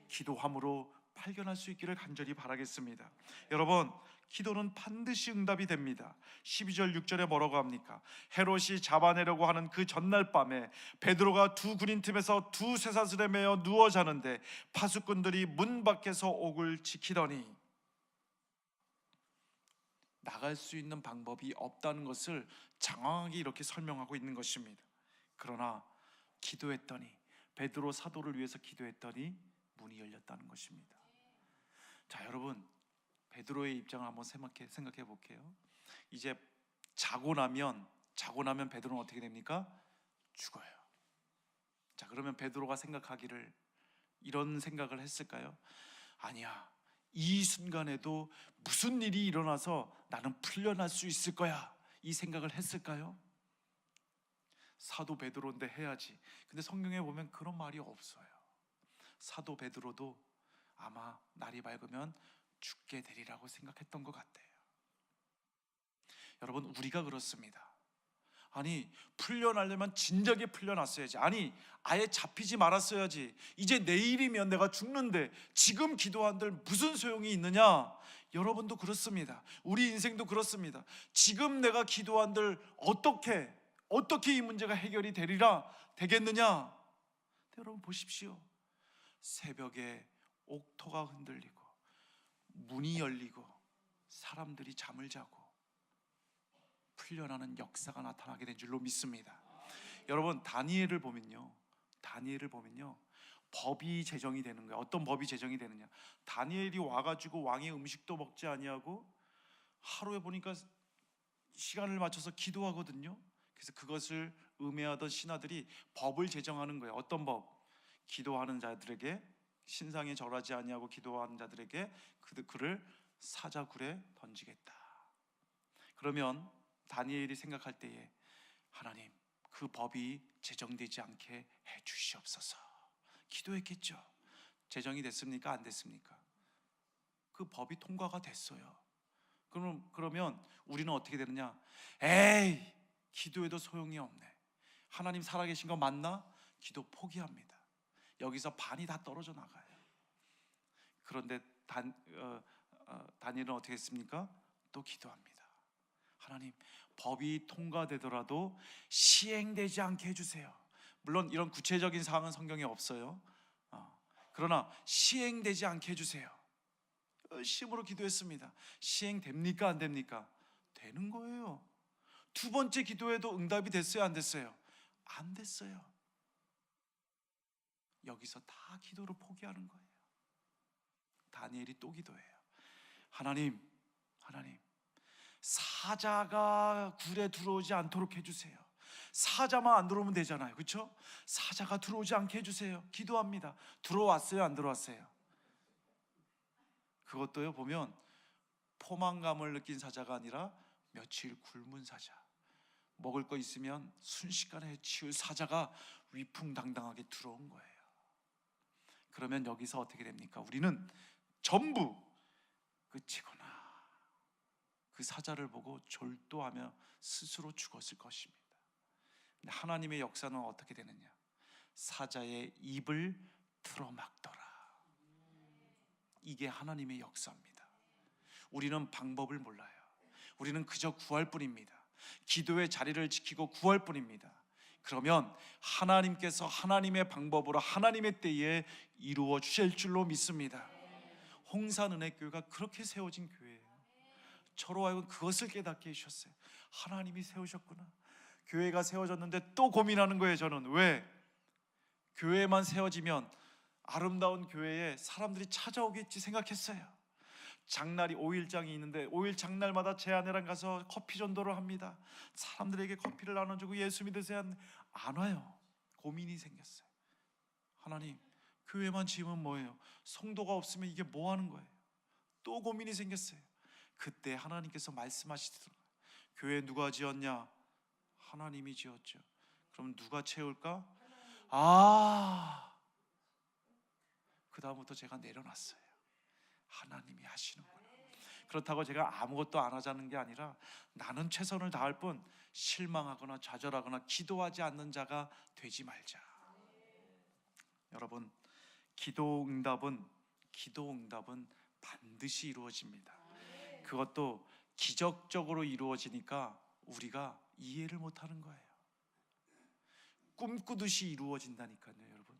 기도함으로 발견할 수 있기를 간절히 바라겠습니다. 여러분, 기도는 반드시 응답이 됩니다. 12절 6절에 뭐라고 합니까? 헤롯이 잡아내려고 하는 그 전날 밤에 베드로가 두 군인 틈에서 두 쇠사슬에 매어 누워 자는데 파수꾼들이 문 밖에서 옥을 지키더니, 나갈 수 있는 방법이 없다는 것을 장황하게 이렇게 설명하고 있는 것입니다. 그러나 기도했더니, 베드로 사도를 위해서 기도했더니 문이 열렸다는 것입니다. 자, 여러분, 베드로의 입장을 한번 생각해 볼게요. 이제 자고 나면 베드로는 어떻게 됩니까? 죽어요. 자, 그러면 베드로가 생각하기를 이런 생각을 했을까요? 아니야, 이 순간에도 무슨 일이 일어나서 나는 풀려날 수 있을 거야, 이 생각을 했을까요? 사도 베드로인데 해야지. 근데 성경에 보면 그런 말이 없어요. 사도 베드로도 아마 날이 밝으면 죽게 되리라고 생각했던 것 같아요. 여러분, 우리가 그렇습니다. 아니, 풀려나려면 진작에 풀려났어야지. 아니, 아예 잡히지 말았어야지. 이제 내일이면 내가 죽는데 지금 기도한들 무슨 소용이 있느냐? 여러분도 그렇습니다. 우리 인생도 그렇습니다. 지금 내가 기도한들 어떻게 이 문제가 해결이 되겠느냐? 여러분 보십시오. 새벽에 옥토가 흔들리고 문이 열리고 사람들이 잠을 자고 풀려나는 역사가 나타나게 된 줄로 믿습니다. 여러분, 다니엘을 보면요, 법이 제정이 되는 거예요. 어떤 법이 제정이 되느냐? 다니엘이 와가지고 왕의 음식도 먹지 아니하고 하루에 보니까 시간을 맞춰서 기도하거든요. 그래서 그것을 음해하던 신하들이 법을 제정하는 거예요. 어떤 법? 기도하는 자들에게, 신상에 절하지 아니하고 기도하는 자들에게 그를 사자굴에 던지겠다. 그러면 다니엘이 생각할 때에, 하나님, 그 법이 제정되지 않게 해 주시옵소서. 기도했겠죠. 제정이 됐습니까? 안 됐습니까? 그 법이 통과가 됐어요. 그러면 우리는 어떻게 되느냐? 에이, 기도해도 소용이 없네. 하나님 살아계신 거 맞나? 기도 포기합니다. 여기서 반이 다 떨어져 나가요. 그런데 다니엘은 어떻게 했습니까? 또 기도합니다. 하나님, 법이 통과되더라도 시행되지 않게 해주세요. 물론 이런 구체적인 사항은 성경에 없어요. 그러나 시행되지 않게 해주세요. 열심으로 기도했습니다. 시행됩니까? 안 됩니까? 되는 거예요. 두 번째 기도에도 응답이 됐어요? 안 됐어요? 안 됐어요. 여기서 다 기도를 포기하는 거예요. 다니엘이 또 기도해요. 하나님, 사자가 굴에 들어오지 않도록 해주세요. 사자만 안 들어오면 되잖아요, 그렇죠? 사자가 들어오지 않게 해주세요. 기도합니다. 들어왔어요? 안 들어왔어요? 그것도요, 보면 포만감을 느낀 사자가 아니라 며칠 굶은 사자, 먹을 거 있으면 순식간에 치울 사자가 위풍당당하게 들어온 거예요. 그러면 여기서 어떻게 됩니까? 우리는 전부 끝이구나. 그 사자를 보고 졸도하며 스스로 죽었을 것입니다. 근데 하나님의 역사는 어떻게 되느냐? 사자의 입을 틀어막더라. 이게 하나님의 역사입니다. 우리는 방법을 몰라요. 우리는 그저 구할 뿐입니다. 기도의 자리를 지키고 구할 뿐입니다. 그러면 하나님께서 하나님의 방법으로 하나님의 때에 이루어 주실 줄로 믿습니다. 홍산은혜교회가 그렇게 세워진 교회예요. 저로 하여금 그것을 깨닫게 해주셨어요. 하나님이 세우셨구나. 교회가 세워졌는데 또 고민하는 거예요. 저는 왜? 교회만 세워지면 아름다운 교회에 사람들이 찾아오겠지 생각했어요. 장날이 5일장이 있는데 5일 장날마다 제 아내랑 가서 커피 전도를 합니다. 사람들에게 커피를 나눠주고 예수 믿으세요. 안 와요. 고민이 생겼어요. 하나님, 교회만 지으면 뭐예요? 성도가 없으면 이게 뭐 하는 거예요? 또 고민이 생겼어요. 그때 하나님께서 말씀하시더라고요. 교회 누가 지었냐? 하나님이 지었죠. 그럼 누가 채울까? 그 다음부터 제가 내려놨어요. 하나님이 하시는구나. 그렇다고 제가 아무것도 안 하자는 게 아니라 나는 최선을 다할 뿐 실망하거나 좌절하거나 기도하지 않는 자가 되지 말자. 여러분, 기도 응답은 반드시 이루어집니다. 그것도 기적적으로 이루어지니까 우리가 이해를 못하는 거예요. 꿈꾸듯이 이루어진다니까요. 여러분,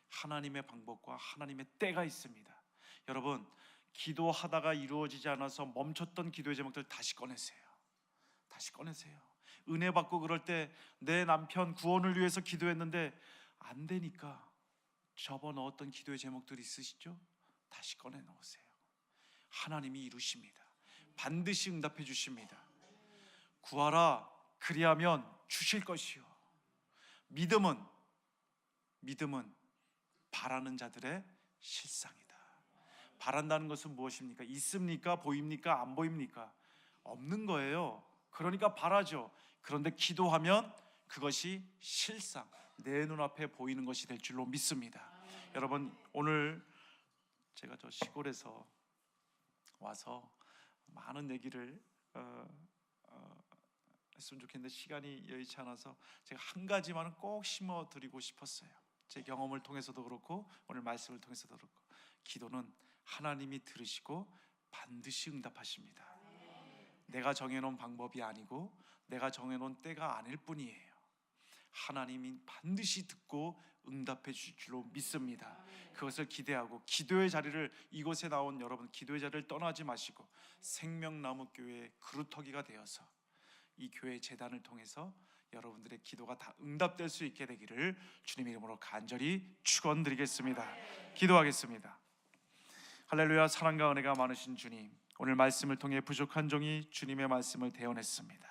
하나님의 방법과 하나님의 때가 있습니다. 여러분, 기도하다가 이루어지지 않아서 멈췄던 기도의 제목들 다시 꺼내세요. 은혜 받고 그럴 때 내 남편 구원을 위해서 기도했는데 안 되니까 접어넣었던 기도의 제목들이 있으시죠? 다시 꺼내 넣으세요. 하나님이 이루십니다. 반드시 응답해 주십니다. 구하라, 그리하면 주실 것이요. 믿음은 바라는 자들의 실상이다. 바란다는 것은 무엇입니까? 있습니까? 보입니까? 안 보입니까? 없는 거예요. 그러니까 바라죠. 그런데 기도하면 그것이 실상, 내 눈앞에 보이는 것이 될 줄로 믿습니다. 여러분, 오늘 제가 저 시골에서 와서 많은 얘기를 했으면 좋겠는데 시간이 여의치 않아서 제가 한 가지만은 꼭 심어드리고 싶었어요. 제 경험을 통해서도 그렇고 오늘 말씀을 통해서도 그렇고, 기도는 하나님이 들으시고 반드시 응답하십니다. 내가 정해놓은 방법이 아니고 내가 정해놓은 때가 아닐 뿐이에요. 하나님이 반드시 듣고 응답해 주실 줄로 믿습니다. 그것을 기대하고 기도의 자리를, 이곳에 나온 여러분, 기도의 자리를 떠나지 마시고 생명나무 교회의 그루터기가 되어서 이 교회 재단을 통해서 여러분들의 기도가 다 응답될 수 있게 되기를 주님 이름으로 간절히 축원드리겠습니다. 기도하겠습니다. 할렐루야. 사랑과 은혜가 많으신 주님, 오늘 말씀을 통해 부족한 종이 주님의 말씀을 대언했습니다.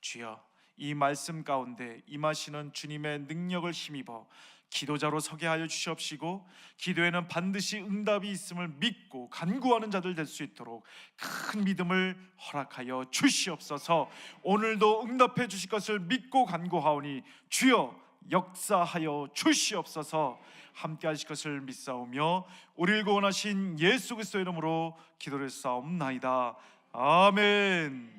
주여, 이 말씀 가운데 임하시는 주님의 능력을 힘입어 기도자로 서게 하여 주시옵시고, 기도에는 반드시 응답이 있음을 믿고 간구하는 자들 될 수 있도록 큰 믿음을 허락하여 주시옵소서. 오늘도 응답해 주실 것을 믿고 간구하오니 주여 역사하여 주시옵소서. 함께 하실 것을 믿사오며 우리를 구원하신 예수 그리스도의 이름으로 기도를 싸움나이다. 아멘.